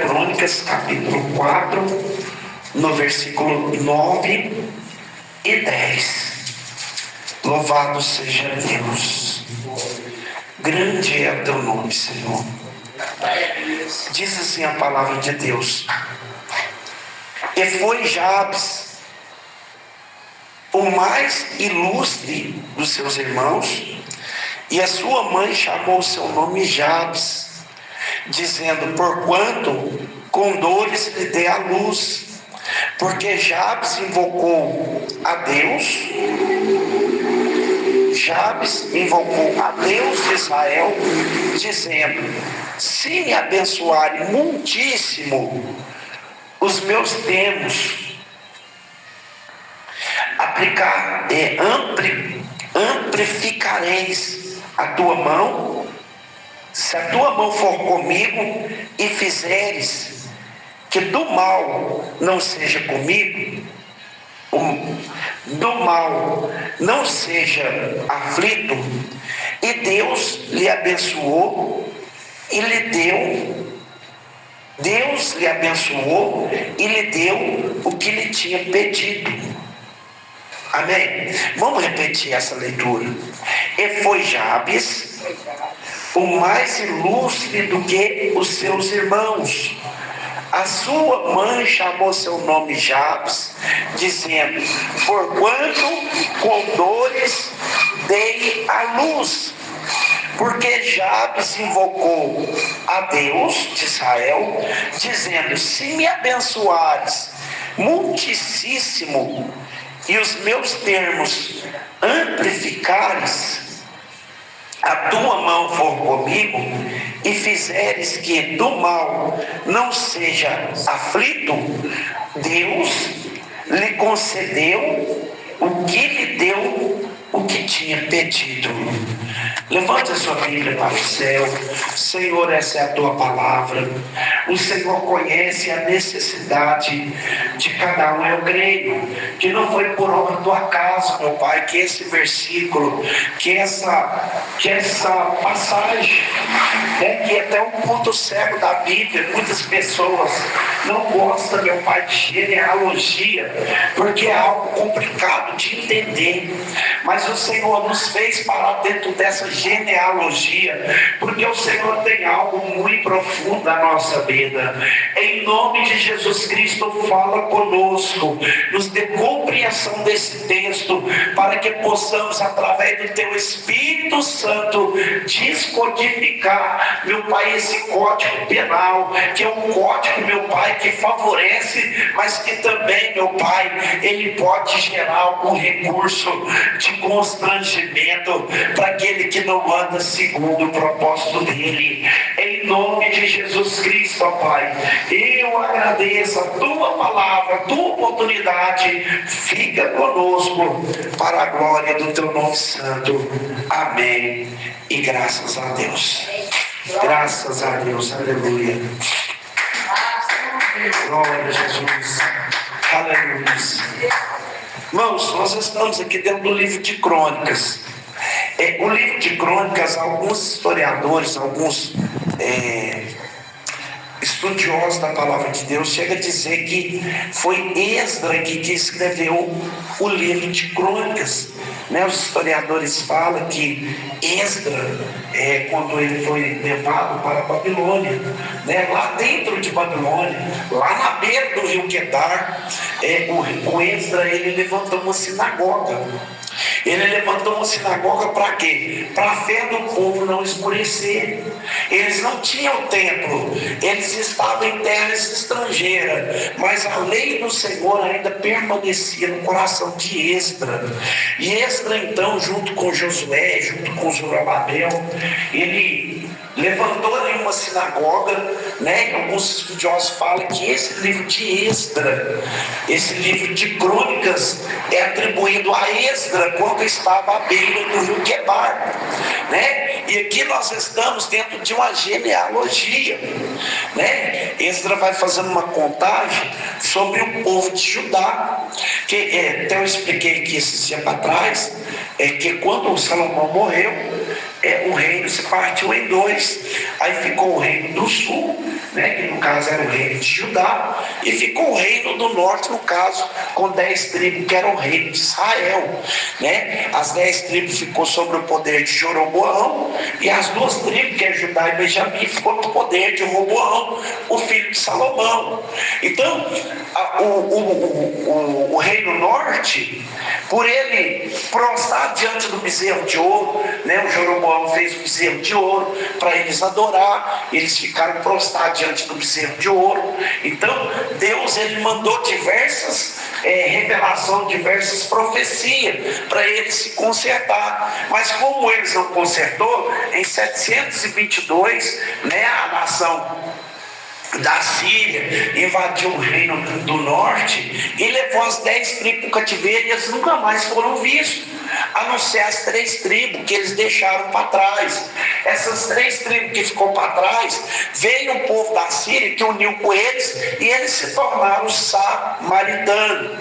Crônicas, capítulo 4, no versículo 9 e 10. Louvado seja Deus. Grande é o teu nome, Senhor. Diz assim a palavra de Deus: e foi Jabes o mais ilustre dos seus irmãos, e a sua mãe chamou seu nome Jabes, dizendo: porquanto com dores lhe dei a luz. Porque Jabes invocou a Deus, de Israel, dizendo: se me abençoarem muitíssimo os meus termos, amplificareis a tua mão, se a tua mão for comigo e fizeres que do mal não seja comigo, do mal não seja aflito. E Deus lhe abençoou e lhe deu. Deus lhe abençoou e lhe deu o que lhe tinha pedido. Amém? Vamos repetir essa leitura. E foi Jabes o mais ilustre do que os seus irmãos. A sua mãe chamou seu nome Jabes, dizendo: porquanto com dores dei a luz. Porque Jabes invocou a Deus de Israel, dizendo: se me abençoares muitíssimo e os meus termos amplificares, a tua mão for comigo e fizeres que do mal não seja aflito, Deus lhe concedeu o que lhe deu, o que tinha pedido. Levante a sua Bíblia para o céu. Senhor, essa é a tua palavra. O Senhor conhece a necessidade de cada um. Eu creio que não foi por obra do acaso, meu Pai, que esse versículo, que essa passagem, que é até um ponto cego da Bíblia. Muitas pessoas não gostam, meu Pai, de genealogia, porque é algo complicado de entender. Mas o Senhor nos fez parar dentro dessa genealogia, porque o Senhor tem algo muito profundo na nossa vida. Em nome de Jesus Cristo, fala conosco, nos dê compreensão desse texto, para que possamos, através do teu Espírito Santo, descodificar, meu Pai, esse código penal, que é um código, meu Pai, que favorece, mas que também, meu Pai, ele pode gerar algum recurso de constrangimento para aquele que não anda segundo o propósito dele. Em nome de Jesus Cristo, ó Pai, eu agradeço a tua palavra, a tua oportunidade. Fica conosco para a glória do teu nome santo. Amém. E graças a Deus. Graças a Deus. Aleluia. Glória a Jesus. Aleluia. Irmãos, nós estamos aqui dentro do livro de Crônicas. O livro de Crônicas, alguns historiadores, alguns estudiosos da palavra de Deus chegam a dizer que foi Esdra que escreveu o livro de Crônicas. Os historiadores falam que Esdra, quando ele foi levado para a Babilônia, lá dentro de Babilônia, lá na beira do rio Quedar, o Esdra, ele levantou uma sinagoga. Ele levantou uma sinagoga para quê? Para a fé do povo não escurecer. Eles não tinham templo, eles estavam em terras estrangeiras, mas a lei do Senhor ainda permanecia no coração de Esdra. E Esdra, então, junto com Josué, junto com Zorobabel, ele levantou ali uma sinagoga, e alguns estudiosos falam que esse livro de Esdra, esse livro de Crônicas, é atribuído a Esdra quando estava à beira do rio Quebar, e aqui nós estamos dentro de uma genealogia, Esdra vai fazendo uma contagem sobre o povo de Judá, que até eu expliquei aqui esse tempo atrás, que quando Salomão morreu, o reino se partiu em dois. Aí ficou o reino do sul, né, que no caso era o reino de Judá, e ficou o reino do norte, no caso, com 10 tribos, que era o reino de Israel, né? As 10 tribos ficou sob o poder de Jeroboão, e as 2 tribos, que é Judá e Benjamim, ficou no poder de Roboão, o filho de Salomão. Então, o reino norte, por ele prostrar diante do bezerro de ouro, né? O Jeroboão fez o bezerro de ouro para eles adorar, eles ficaram prostrados diante do bezerro de ouro. Então Deus, ele mandou diversas revelações, diversas profecias para eles se consertar, mas como eles não consertou, em 722, né, a nação da Síria invadiu o reino do norte e levou as 10 tribos para o cativeiro, e eles nunca mais foram vistos, a não ser as 3 tribos que eles deixaram para trás. Essas 3 tribos que ficou para trás, veio um povo da Síria que uniu com eles, e eles se tornaram os samaritanos.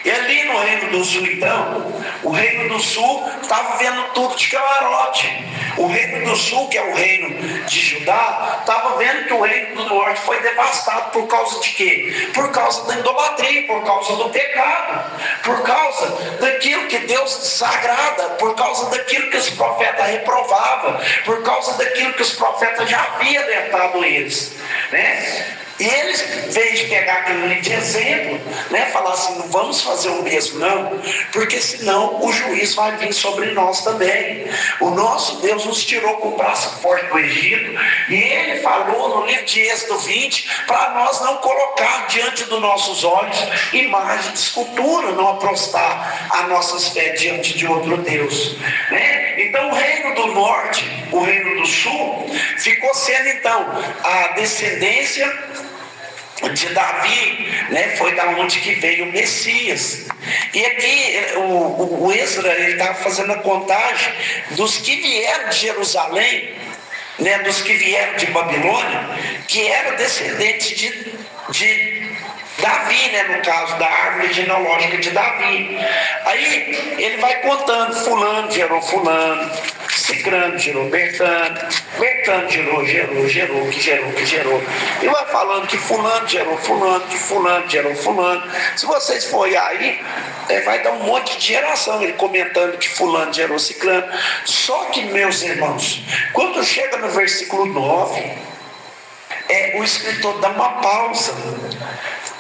E ali no reino do sul, então, o reino do sul estava vendo tudo de camarote. O reino do sul, que é o reino de Judá, estava vendo que o reino do norte foi devastado por causa de quê? Por causa da idolatria, por causa do pecado, por causa daquilo que Deus desagrada, por causa daquilo que os profetas reprovavam, por causa daquilo que os profetas já haviam alertado eles, né? E eles, em vez de pegar aquilo ali de exemplo, né, falar assim, não vamos fazer o mesmo não, porque senão o juízo vai vir sobre nós também. O nosso Deus nos tirou com o braço forte do Egito, e ele falou no livro de Êxodo 20, para nós não colocar diante dos nossos olhos imagem de escultura, não aprostar as nossas fés diante de outro Deus, né? Então o reino do norte, o reino do sul, ficou sendo então a descendência de Davi, né? Foi da onde que veio o Messias. E aqui o Ezra, ele estava fazendo a contagem dos que vieram de Jerusalém, né? Dos que vieram de Babilônia, que eram descendentes de Davi, né, no caso da árvore genealógica de Davi. Aí ele vai contando, fulano gerou fulano, Cicrano gerou Bertano, Bertano gerou, que gerou. E vai falando que fulano gerou fulano, que fulano gerou fulano. Se vocês forem aí, vai dar um monte de geração, ele comentando que fulano gerou Cicrano. Só que, meus irmãos, quando chega no versículo 9, o escritor dá uma pausa,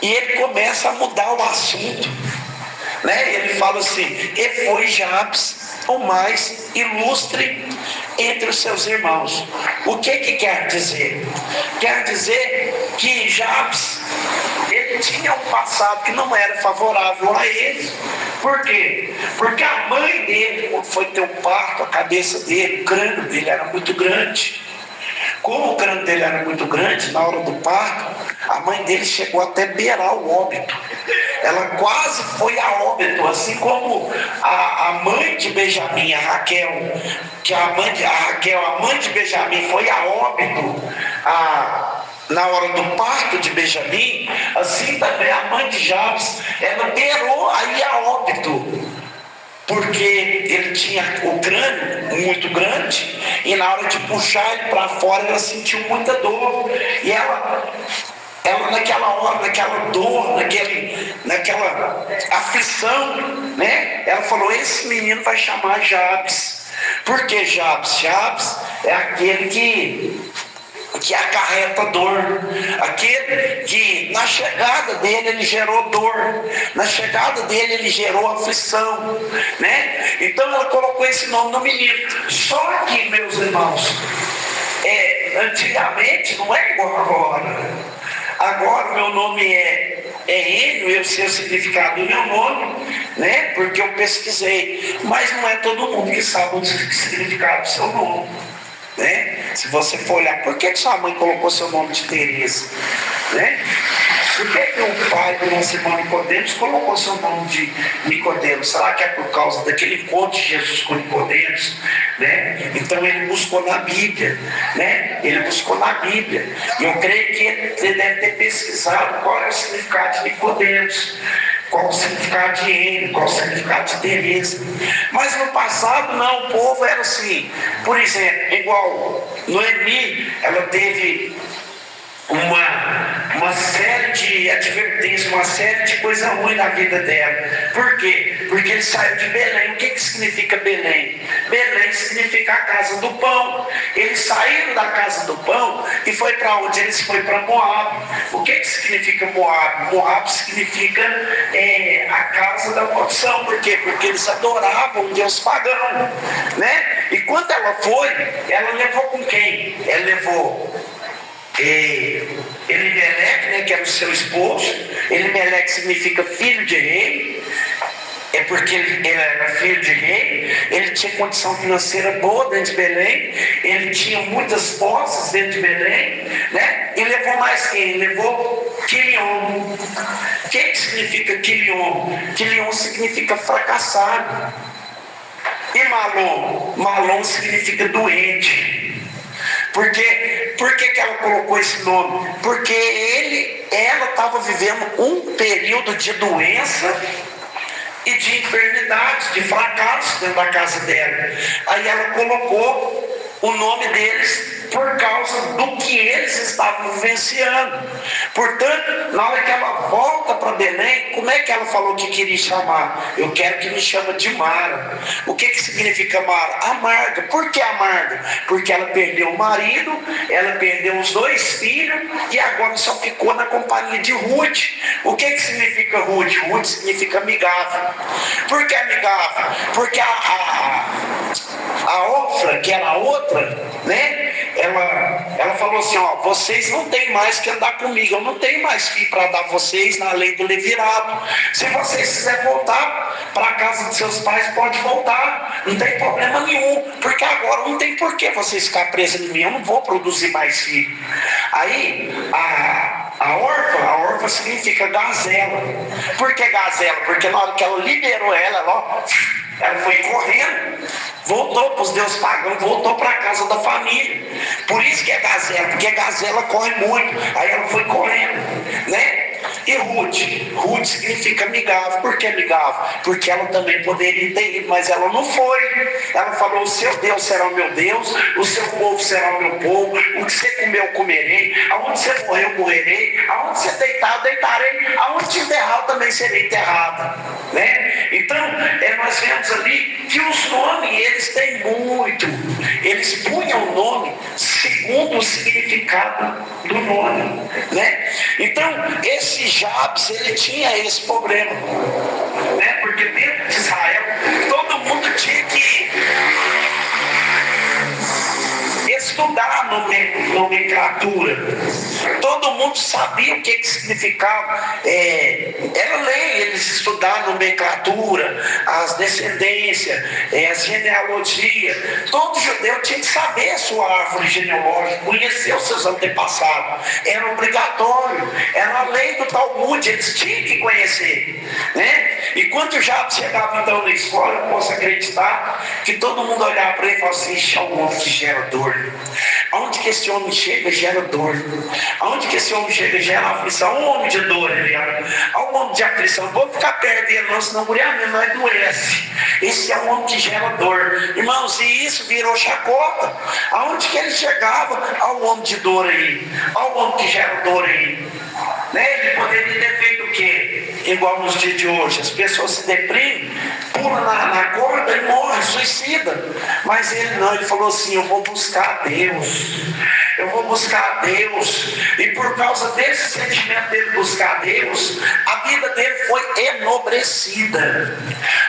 e ele começa a mudar o assunto, né? Ele fala assim, e foi Jabes o mais ilustre entre os seus irmãos. O que quer dizer? Quer dizer que Jabes, ele tinha um passado que não era favorável a ele. Por quê? Porque a mãe dele, quando foi ter um parto, a cabeça dele, o crânio dele era muito grande. Como o crânio dele era muito grande, na hora do parto, a mãe dele chegou até beirar o óbito. Ela quase foi a óbito, assim como a mãe de Benjamim, a Raquel, a mãe de Benjamim foi a óbito na hora do parto de Benjamim, assim também a mãe de Jabes, ela beirou aí a óbito, porque ele tinha o crânio muito grande, e na hora de puxar ele para fora, ela sentiu muita dor, e ela naquela hora, naquela dor, naquela aflição, né? Ela falou, esse menino vai chamar Jabes. Por que Jabes? Jabes é aquele que acarreta dor, aquele que na chegada dele ele gerou dor, na chegada dele ele gerou aflição, né? Então ela colocou esse nome no menino. Só que, meus irmãos, antigamente não é igual agora. Agora o meu nome é Enio, eu sei o significado do meu nome, né? Porque eu pesquisei, mas não é todo mundo que sabe o significado do seu nome, né? Se você for olhar, por que sua mãe colocou seu nome de Teresa, né? Por que o pai do nosso irmão Nicodemos colocou seu nome de Nicodemos? Será que é por causa daquele encontro de Jesus com Nicodemos, né? Então ele buscou na Bíblia, né? Ele buscou na Bíblia, e eu creio que ele deve ter pesquisado qual é o significado de Nicodemos. qual o significado de N, qual o significado de Teresa. Mas no passado não, o povo era assim. Por exemplo, igual Noemi, ela teve uma série de advertências, uma série de coisa ruim na vida dela. Por quê? Porque ele saiu de Belém. O que significa Belém? Belém significa a casa do pão. Eles saíram da casa do pão e foi para onde? Eles foram para Moab. O que significa Moab? Moab significa a casa da maldição. Por quê? Porque eles adoravam um Deus pagão, né? E quando ela foi, ela levou com quem? Ela levou Elimeleque, né, que era o seu esposo. Elimeleque significa filho de rei. É porque ele era filho de rei. Ele tinha condição financeira boa dentro de Belém. Ele tinha muitas posses dentro de Belém, né? E levou mais quem? Levou Quilion. O que significa Quilion? Quilion significa fracassado. E Malom? Malom significa doente. Por que ela colocou esse nome? Porque ela estava vivendo um período de doença e de enfermidade, de fracasso dentro da casa dela. Aí ela colocou o nome deles por causa do que eles estavam vivenciando. Portanto, na hora que ela volta para Belém, como é que ela falou que queria chamar? Eu quero que me chame de Mara. O que significa Mara? Amarga. Por que amarga? Porque ela perdeu o marido, ela perdeu os 2 filhos e agora só ficou na companhia de Ruth. O que significa Ruth? Ruth significa amigável. Por que amigável? Porque a Ofra, que era a outra, né? Ela falou assim, vocês não têm mais que andar comigo, eu não tenho mais filho para dar vocês na lei do levirato. Se vocês quiserem voltar para a casa de seus pais, pode voltar, não tem problema nenhum, porque agora não tem porquê vocês ficarem presos em mim, eu não vou produzir mais filho. Aí a órfã significa gazela. Por que gazela? Porque na hora que ela liberou ela foi correndo, voltou para os deuses pagãos, voltou para a casa da família. Por isso que é gazela, porque gazela corre muito. Aí ela foi correndo, né? E Ruth significa amigável. Por que amigável? Porque ela também poderia ter ido, mas ela não foi. Ela falou: o seu Deus será o meu Deus, o seu povo será o meu povo, o que você comeu, comerei, aonde você morreu, morrerei, aonde você deitar, eu deitarei, aonde te enterrar, eu também serei enterrado, né? Então, nós vemos ali que os nomes, eles têm muito, eles punham o nome segundo o significado do nome, né? Então, esse Jabes, ele tinha esse problema, né? Porque dentro de Israel, todo mundo tinha que estudar nomenclatura. Todo mundo sabia o que significava. Era lei eles estudar nomenclatura, as descendências, as genealogias. Todo judeu tinha que saber a sua árvore genealógica, conhecer os seus antepassados. Era obrigatório, era a lei do Talmud, eles tinham que conhecer, né? E quando já chegava então na escola, eu posso acreditar que todo mundo olhava para ele e falava assim: "Ixi, é um homem que gera dor. Aonde que esse homem chega, gera dor. Aonde que esse homem chega, gera aflição. Um homem de dor, ele é um homem de aflição. Não vou ficar perto dele, não, senão não adoece. Esse é um homem que gera dor." Irmãos, e isso virou chacota. Aonde que ele chegava, há um homem de dor aí, há um homem que gera dor aí, né? Ele poderia ter feito o quê? Igual nos dias de hoje, as pessoas se deprimem, pulam na corda e morrem, suicida. Mas ele não, ele falou assim: "Eu vou buscar a Deus, eu vou buscar a Deus." E por causa desse sentimento dele buscar a Deus, a vida dele foi enobrecida.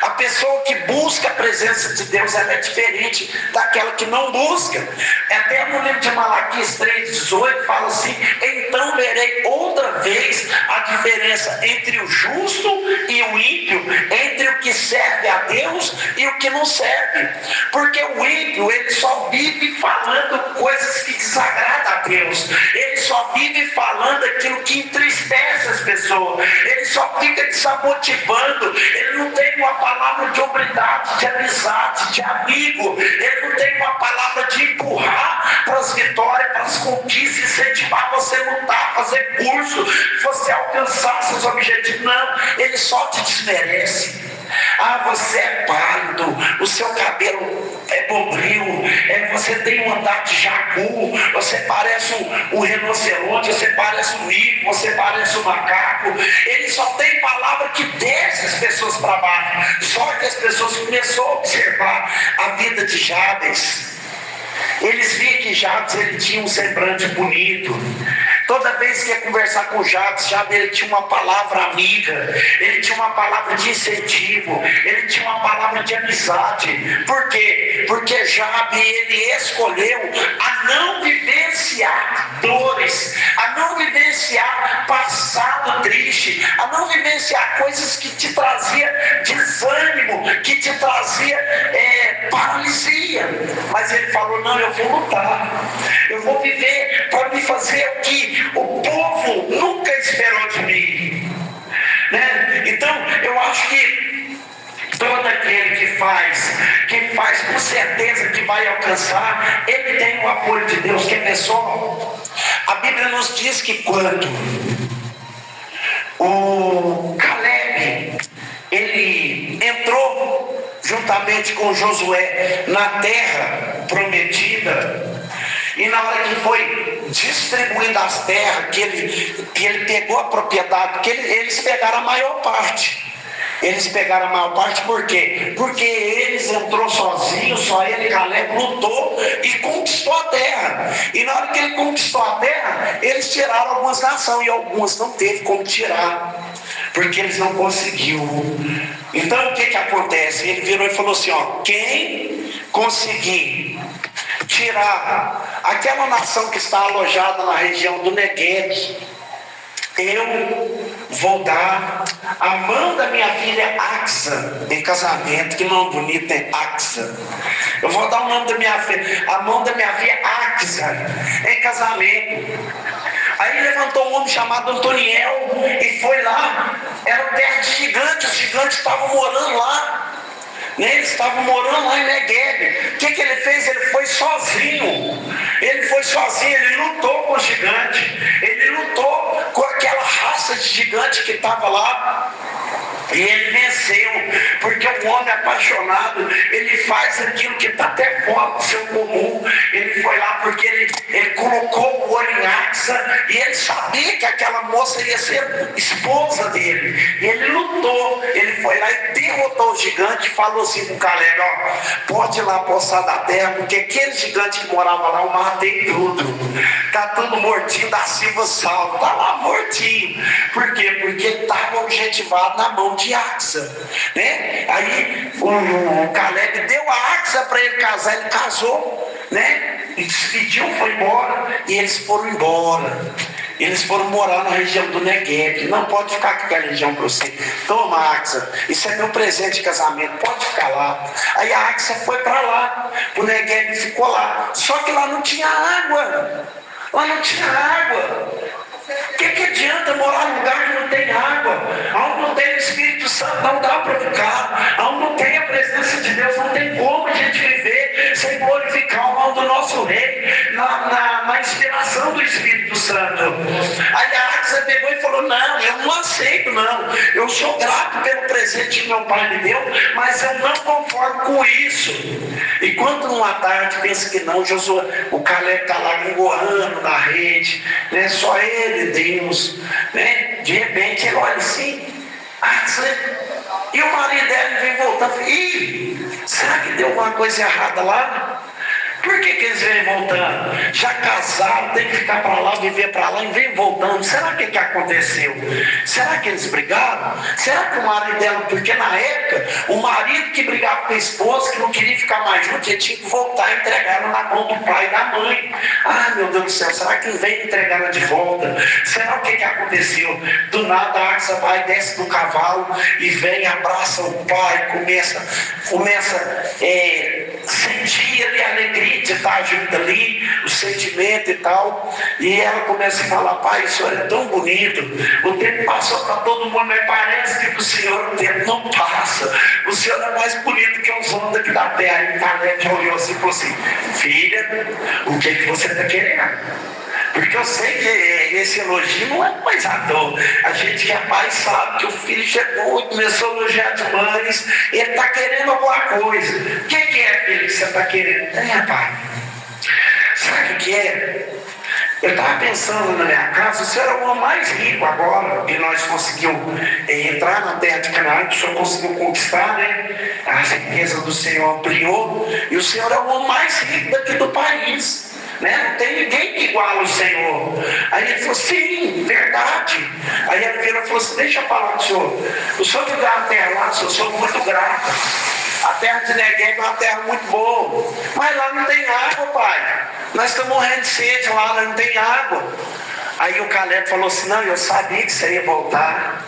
A pessoa que busca a presença de Deus, ela é diferente daquela que não busca. Até no livro de Malaquias 3,18 fala assim: "Então verei outra vez a diferença entre o justo e o ímpio, entre o que serve a Deus e o que não serve." Porque o ímpio, ele só vive falando coisas que desagradam a Deus. Ele só vive falando aquilo que entristece as pessoas. pessoa, ele só fica desamotivando, ele não tem uma palavra de obrigado, de amizade, de amigo, ele não tem uma palavra de empurrar para as vitórias, para as conquistas, incentivar você a lutar, fazer curso, você alcançar seus objetivos. Não, ele só te desmerece. Ah, você é pálido, o seu cabelo é bombril, você tem um andar de jacu, você parece um rinoceronte, você parece um mico, você parece um macaco. Ele só tem palavra que desce as pessoas para baixo. Só que as pessoas começaram a observar a vida de Jabes. Eles viam que Jabes ele tinha um semblante bonito. Toda vez que ia conversar com Jabes, ele tinha uma palavra amiga, ele tinha uma palavra de incentivo, ele tinha uma palavra de amizade. Por quê? Porque Jabes ele escolheu a não vivenciar dores, a não vivenciar passado triste, a não vivenciar coisas que te trazia desânimo, que te trazia paralisia. Mas ele falou: não, eu vou lutar, eu vou viver para me fazer o que o povo nunca esperou de mim, né? Então eu acho que todo aquele que faz com certeza que vai alcançar, ele tem o apoio de Deus. Que pessoal, a Bíblia nos diz que quando o Caleb ele entrou juntamente com Josué na terra prometida, e na hora que foi distribuindo as terras, que ele pegou a propriedade, porque eles pegaram a maior parte. Eles pegaram a maior parte por quê? Porque eles entrou sozinhos, só ele, Caleb, lutou e conquistou a terra. E na hora que ele conquistou a terra, eles tiraram algumas nações, e algumas não teve como tirar, porque eles não conseguiram. Então o que acontece? Ele virou e falou assim: ó, quem conseguir tirar aquela nação que está alojada na região do Negueb, eu vou dar a mão da minha filha Axa em casamento. Que nome bonito é Axa. Eu vou dar o nome da minha filha, a mão da minha filha Axa em casamento. Aí levantou um homem chamado Antoniel e foi lá. Era terra de gigantes, os gigantes estavam morando lá. Eles estavam morando lá em Negueb. O que ele fez? Ele foi sozinho. Ele lutou com o gigante. Ele lutou com aquela raça de gigante que estava lá. E ele venceu, porque o homem apaixonado, ele faz aquilo que está até fora do seu comum. Ele foi lá porque ele colocou o olho em Axa, e ele sabia que aquela moça ia ser esposa dele. E ele lutou, ele foi lá e derrotou o gigante e falou assim com o Caleb: ó, pode ir lá poçar da terra, porque aquele gigante que morava lá, eu matei tudo. Está tudo mortinho da Silva Salvo, está lá mortinho. Por quê? Porque estava objetivado na mão de Axa, né? Aí o Caleb deu a Axa para ele casar, ele casou, né? E despediu, foi embora, e eles foram embora. Eles foram morar na região do Negueb. Não pode ficar com aquela região para você. Toma, Axa, isso é meu presente de casamento, pode ficar lá. Aí a Axa foi para lá, o Negueb ficou lá. Só que lá não tinha água. Lá não tinha água. O que adianta morar num lugar que não tem água? Onde não tem o Espírito Santo, não dá para ficar. Onde não tem a presença de Deus, não tem como a gente viver sem glorificar o nome do nosso Rei, na inspiração do Espírito Santo. Aí a Axa pegou e falou: não, eu não aceito, não. Eu sou grato pelo presente que meu pai me deu, mas eu não conformo com isso. E quando numa tarde pensa que não, Josué, o Caleb está lá engoando na rede, né? Só ele, Deus, né? De repente ele olha assim, e o marido dela vem voltando. Ih, será que deu alguma coisa errada lá? Por que eles vêm voltando? Já casaram, tem que ficar para lá, viver para lá, e vem voltando. Será que aconteceu? Será que eles brigaram? Será que o marido dela, porque na época, o marido que brigava com a esposa, que não queria ficar mais junto, ele tinha que voltar e entregar ela na mão do pai e da mãe. Ah, meu Deus do céu, será que ele veio entregar ela de volta? Será o que aconteceu? Do nada a Axa vai, desce do cavalo e vem, abraça o pai, começa sentia ali a alegria de estar junto ali, o sentimento e tal. E ela começa a falar: pai, o senhor é tão bonito, o tempo passou para todo mundo, mas parece que para o senhor o tempo não passa. O senhor é mais bonito que os homens daqui da terra. E Caleb já olhou assim e falou assim: filha, o que você está querendo? Porque eu sei que esse elogio não é coisa à toa. A gente que é pai sabe que o filho chegou e começou a elogiar demais, ele está querendo alguma coisa. O que é, filho, que você está querendo? Pai, sabe o que é? Eu estava pensando na minha casa, o senhor é o homem mais rico agora, que nós conseguimos entrar na terra de Canaã, que o senhor conseguiu conquistar, né? A riqueza do Senhor ampliou, e o senhor é o homem mais rico daqui do país. Né? Não tem ninguém que iguala o Senhor. Aí ele falou: sim, verdade. Aí a filha falou assim: deixa eu falar com o senhor que dá a terra lá, eu sou muito grato. A terra de Negueb é uma terra muito boa, mas lá não tem água, pai. Nós estamos morrendo de sede lá, não tem água. Aí o Caleb falou assim: não, eu sabia que você ia voltar.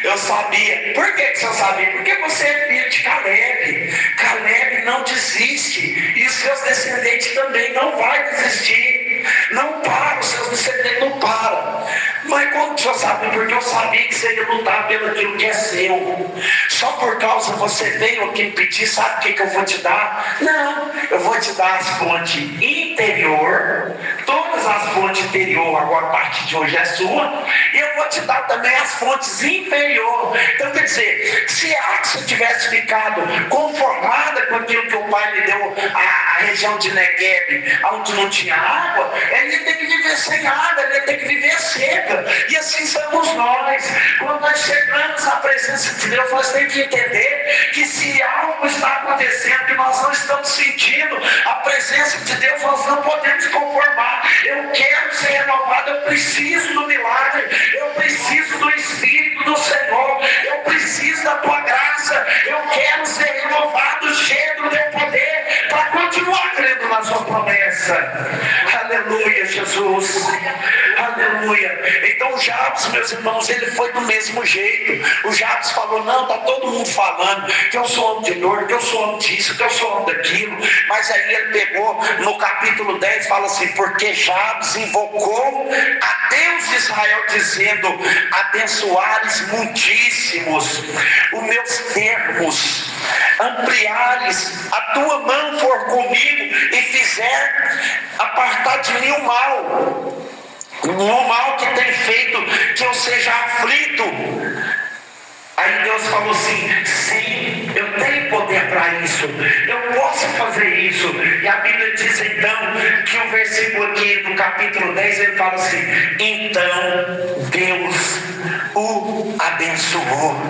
Eu sabia. Por que você sabia? Porque você é filho de Caleb. Caleb não desiste. E os seus descendentes também não vão desistir. Não para, os seus descendentes não param. Mas como o senhor sabe? Porque eu sabia que você ia lutar pelo aquilo que é seu. Só por causa você veio aqui me pedir, sabe o que eu vou te dar? Não, eu vou te dar as fontes interior, todas as fontes interior, agora a partir de hoje é sua, e eu vou te dar também as fontes inferior. Então quer dizer, se Axa tivesse ficado conformada com aquilo que o pai lhe deu, a região de Negueb, onde não tinha água, ele ia ter que viver sem água, ele ia ter que viver seca. E assim somos nós. Quando nós chegamos à presença de Deus, nós temos que entender que se algo está acontecendo que nós não estamos sentindo a presença de Deus, nós não podemos conformar. Eu quero ser renovado, eu preciso do milagre, eu preciso do Espírito do Senhor, eu preciso da tua graça, eu quero ser renovado, cheio do teu poder, para continuar crendo na sua promessa. Aleluia, Jesus. Aleluia. Então o Jabes, meus irmãos, ele foi do mesmo jeito. O Jabes falou: não, está todo mundo falando que eu sou homem de dor, que eu sou homem disso, que eu sou homem daquilo. Mas aí ele pegou no capítulo 10, fala assim: porque Jabes invocou a Deus de Israel, dizendo: abençoares muitíssimos os meus termos, ampliares a tua mão for comigo e fizer apartar de mim o mal que tem feito que eu seja aflito. Aí Deus falou assim: sim, eu tenho poder para isso, eu posso fazer isso. E a Bíblia diz então que o versículo aqui do capítulo 10, ele fala assim: então Deus o abençoou.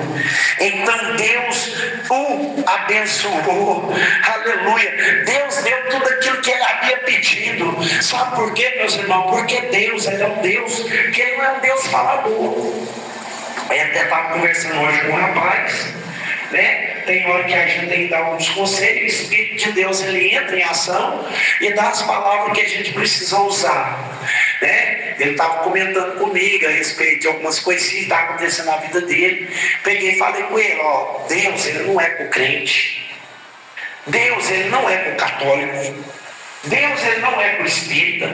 Então Deus o abençoou. Aleluia. Deus deu tudo aquilo que ele havia pedido. Sabe por quê, meus irmãos? Porque Deus, ele é um Deus que ele não é um Deus falador. Eu até estava conversando hoje com um rapaz, né? Tem hora que a gente tem que dar alguns conselhos, o Espírito de Deus ele entra em ação e dá as palavras que a gente precisa usar, né? Ele estava comentando comigo a respeito de algumas coisinhas que estavam acontecendo na vida dele. Peguei e falei com ele: ó, Deus ele não é com o crente, Deus ele não é com o católico, Deus ele não é com o espírita,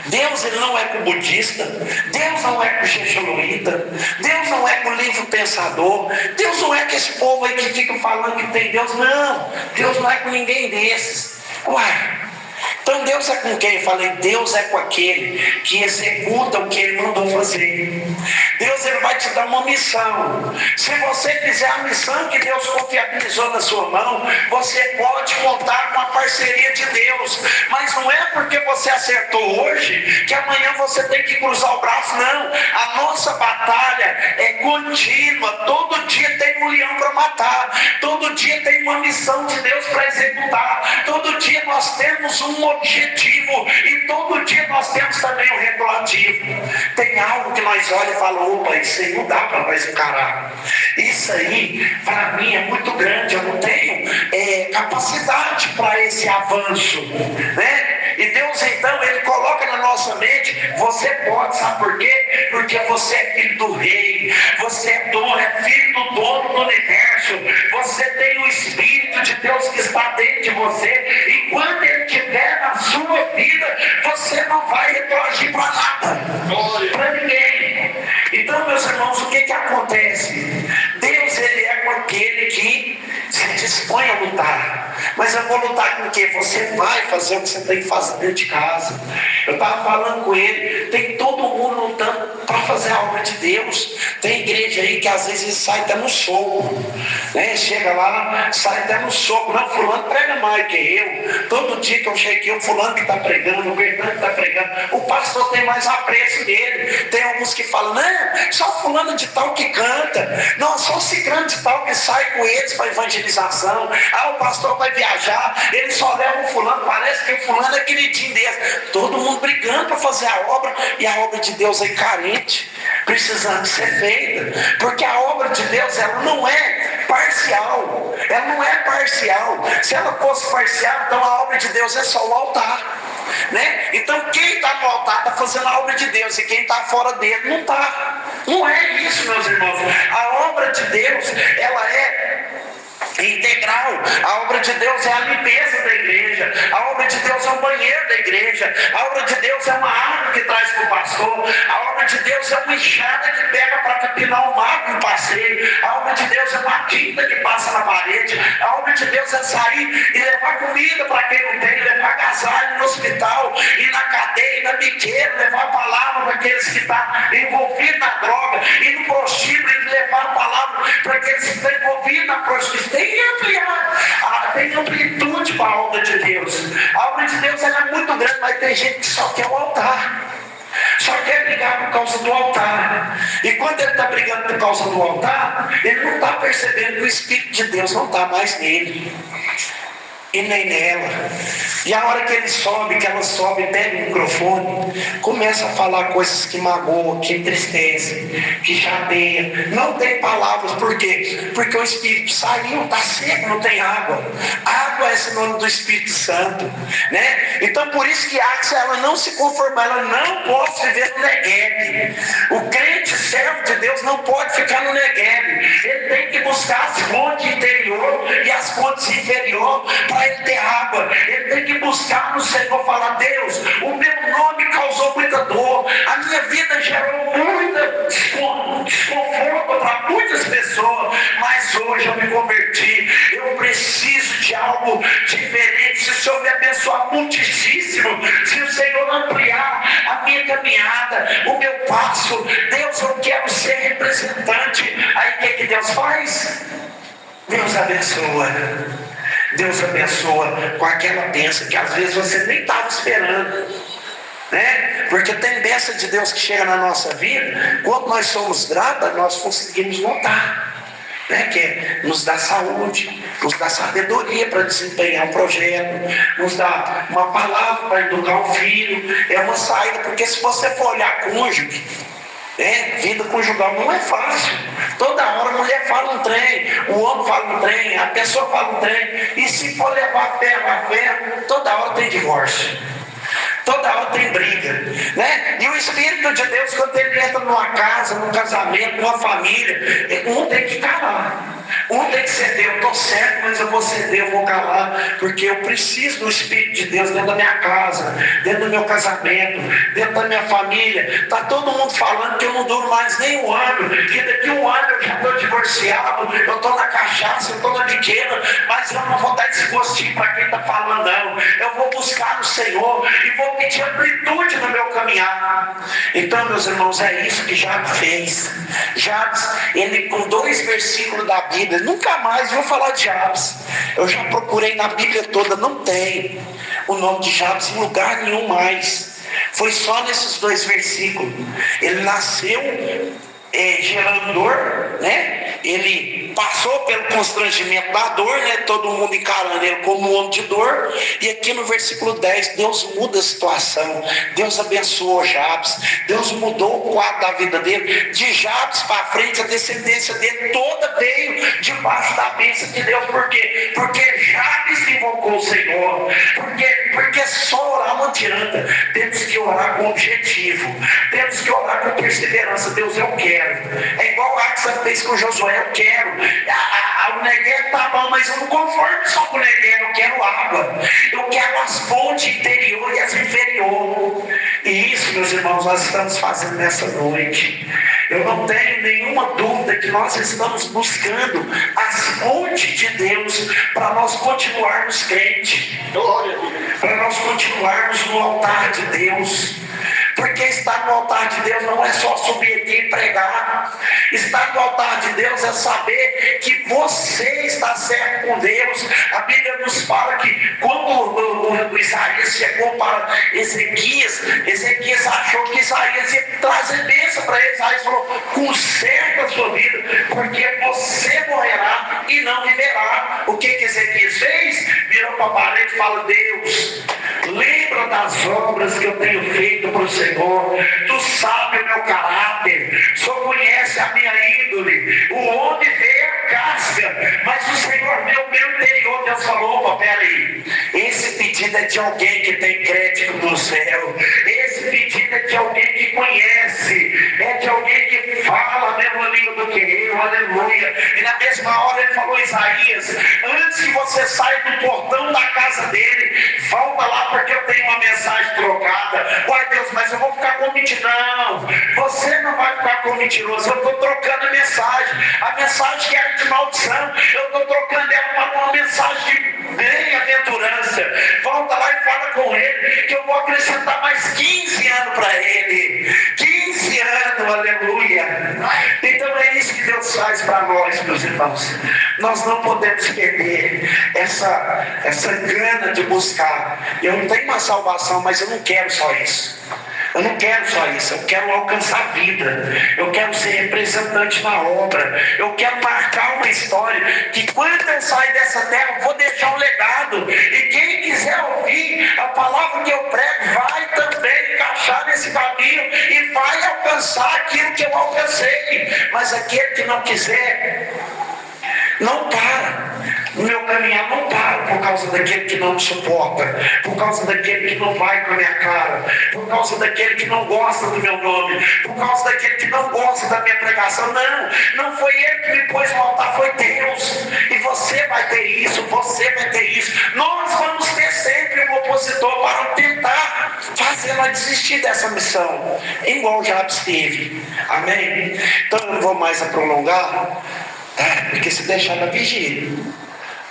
Deus ele não é com o budista, Deus não é com o jejuíta, Deus não é com o livre pensador, Deus não é com esse povo aí que fica falando que tem Deus. Não, Deus não é com ninguém desses. Uai, então Deus é com quem? Eu falei: Deus é com aquele que executa o que ele mandou fazer. Deus ele vai te dar uma missão. Se você fizer a missão que Deus confiabilizou na sua mão, você pode contar com a parceria de Deus. Mas não é porque você acertou hoje que amanhã você tem que cruzar o braço. Não, a nossa batalha é contínua. Todo dia tem um leão para matar, todo dia tem uma missão de Deus para executar, todo dia nós temos um objetivo e todo dia nós temos também um regulativo. Tem algo que nós olhamos e falamos: opa, isso aí não dá para nós encarar. Isso aí para mim é muito grande, eu não tenho capacidade para esse avanço, né? E Deus então, Ele coloca na nossa mente, você pode, sabe por quê? Porque você é filho do rei, você é filho do dono do universo, você tem o Espírito de Deus que está dentro de você, e quando Ele estiver na sua vida, você não vai retroagir para nada, para ninguém. Então, meus irmãos, o que acontece? Deus, Ele é aquele que se dispõe a lutar. Mas eu vou lutar com o quê? Você vai fazer o que você tem que fazer dentro de casa. Eu estava falando com ele, tem todo mundo lutando para fazer a obra de Deus. Tem igreja aí que às vezes sai até no soco, né? Chega lá, sai até no soco. Não, fulano prega mais que eu. Todo dia que eu cheguei, o fulano que está pregando, o Bernardo que está pregando, o pastor tem mais apreço dele. Tem alguns que falam, não, só fulano de tal que canta, não, só ciclano de tal que sai com eles para evangelização. O pastor vai viajar, ele só leva o fulano, parece que o fulano é queridinho dele. Todo mundo brigando para fazer a obra, e a obra de Deus é carente, precisando ser feita, porque a obra de Deus, ela não é parcial, ela não é parcial. Se ela fosse parcial, então a obra de Deus é só o altar, né? Então quem está no altar está fazendo a obra de Deus, e quem está fora dele não está. Não é isso, meus irmãos. A obra de Deus, ela é integral. A obra de Deus é a limpeza da igreja, a obra de Deus é o banheiro da igreja, a obra de Deus é uma árvore que traz para o pastor, a obra de Deus é uma enxada que pega para capinar o mato no passeio, a obra de Deus é uma tinta que passa na parede, a obra de Deus é sair e levar comida para quem não tem, levar agasalho no hospital, ir na cadeia, ir na biqueira, levar a palavra para aqueles que estão envolvidos na droga, ir no prostíbulo e levar a palavra para aqueles que estão envolvidos na prostituição. Tem amplitude para a obra de Deus. A obra de Deus, ela é muito grande, mas tem gente que só quer o altar, só quer brigar por causa do altar. E quando ele está brigando por causa do altar, ele não está percebendo que o Espírito de Deus não está mais nele e nem nela. E a hora que ele sobe, que ela sobe, pega o microfone, começa a falar coisas que magoam, que entristecem, que chateiam. Não tem palavras. Por quê? Porque o Espírito saiu, está seco, não tem água. Água é sinônimo do Espírito Santo, né? Então por isso que Axel, ela não se conforma, ela não pode viver no Negueb. O crente servo de Deus não pode ficar no Negueb. Ele tem que buscar as fontes interior e as fontes inferior para ele ter água. Ele tem que buscar no Senhor, falar: Deus, o meu nome causou muita dor, a minha vida gerou muita desconforto para muitas pessoas, mas hoje eu me converti, eu preciso de algo diferente. Se o Senhor me abençoar muitíssimo, se o Senhor ampliar a minha caminhada, o meu passo, Deus, eu quero ser representante. Aí o que Deus faz? Deus abençoa. Deus abençoa com aquela bênção que às vezes você nem estava esperando, né? Porque tem bênção de Deus que chega na nossa vida, quando nós somos gratos, nós conseguimos notar, né? Que é nos dá saúde, nos dá sabedoria para desempenhar um projeto, nos dá uma palavra para educar um filho, é uma saída. Porque se você for olhar cônjuge, vida conjugal não é fácil. Toda hora a mulher fala um trem, o homem fala um trem, a pessoa fala um trem, e se for levar ferro a ferro, toda hora tem divórcio, toda hora tem briga, né? E o Espírito de Deus, quando ele entra numa casa, num casamento, numa família, um tem que calar. Um tem que ceder. Eu estou certo, mas eu vou ceder, eu vou calar, porque eu preciso do Espírito de Deus dentro da minha casa, dentro do meu casamento, dentro da minha família. Está todo mundo falando que eu não duro mais nem um ano, que daqui a um ano eu já estou divorciado, eu estou na cachaça, eu estou na biqueira, mas eu não vou dar esse gostinho para quem está falando, não. Eu vou buscar no Senhor e vou pedir amplitude no meu caminhar. Então, meus irmãos, é isso que Jabes fez. Jabes, ele com 2 versículos da Bíblia, nunca mais vou falar de Jabes. Eu já procurei na Bíblia toda, não tem o nome de Jabes em lugar nenhum mais. Foi só nesses 2 versículos. Ele nasceu gerando dor, né? ele passou pelo constrangimento da dor, né? Todo mundo encarando ele como um homem de dor. E aqui no versículo 10, Deus muda a situação. Deus abençoou Jabes. Deus mudou o quadro da vida dele. De Jabes para frente, a descendência dele toda veio debaixo da bênção de Deus. Por quê? Porque Jabes invocou o Senhor. Porque só orar não adianta. Temos que orar com objetivo. Temos que orar com perseverança. Deus, eu quero. É igual a Axa fez com Josué, eu quero. O Neguev tá bom, mas eu não conformo só com o Neguev, eu quero água. Eu quero as fontes interior e as inferior. E isso, meus irmãos, nós estamos fazendo nessa noite. Eu não tenho nenhuma dúvida que nós estamos buscando as fontes de Deus para nós continuarmos crentes. Para nós continuarmos no altar de Deus. Porque estar no altar de Deus não é só subir aqui e pregar. Estar no altar de Deus é saber que você está certo com Deus. A Bíblia nos fala que quando o Isaías chegou para Ezequias achou que Isaías ia trazer bênção para ele. Isaías falou: conserta a sua vida, porque você morrerá e não viverá. O que Ezequias fez? Virou para a parede e falou: Deus, lembra das obras que eu tenho feito para o Senhor. Tu sabe o meu caráter, só conhece a minha índole. O homem vê a casca, mas o Senhor vê o meu interior. Deus falou: opa, peraí, esse pedido é de alguém que tem crédito no céu. Esse pedido é de alguém que conhece, é de alguém que fala a mesma língua do que eu. Aleluia. E na mesma hora ele falou: Isaías, antes que você saia do portão da casa dele, volta lá, porque eu tenho uma mensagem trocada. Uai, Deus, mas eu vou ficar com mentiroso. Não, você não vai ficar com mentiroso. Eu estou trocando a mensagem que era de maldição, eu estou trocando ela para uma mensagem de bem-aventurança. Volta lá e fala com ele que eu vou acrescentar mais 15 anos para ele. 15 anos, aleluia. Então é isso que Deus faz para nós, meus irmãos. Nós não podemos perder essa gana de buscar. Eu não tenho uma salvação, mas eu não quero só isso. Eu não quero só isso, eu quero alcançar a vida, eu quero ser representante na obra, eu quero marcar uma história, que quando eu sair dessa terra, eu vou deixar um legado, e quem quiser ouvir a palavra que eu prego, vai também encaixar nesse caminho, e vai alcançar aquilo que eu alcancei. Mas aquele que não quiser, não para. O meu caminhar não para por causa daquele que não me suporta, por causa daquele que não vai com a minha cara, por causa daquele que não gosta do meu nome, por causa daquele que não gosta da minha pregação. Não foi ele que me pôs no altar, foi Deus. E você vai ter isso, você vai ter isso. Nós vamos ter sempre um opositor para tentar fazer ela desistir dessa missão, igual Jabes teve. Amém? Então eu não vou mais prolongar, porque se deixar na vigília,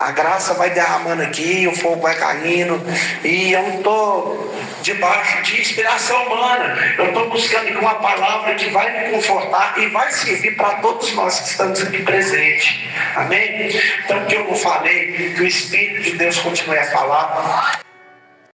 a graça vai derramando aqui, o fogo vai caindo, e eu não estou debaixo de inspiração humana. Eu estou buscando aqui uma palavra que vai me confortar e vai servir para todos nós que estamos aqui presentes. Amém? Então, que eu não falei, que o Espírito de Deus continue a falar.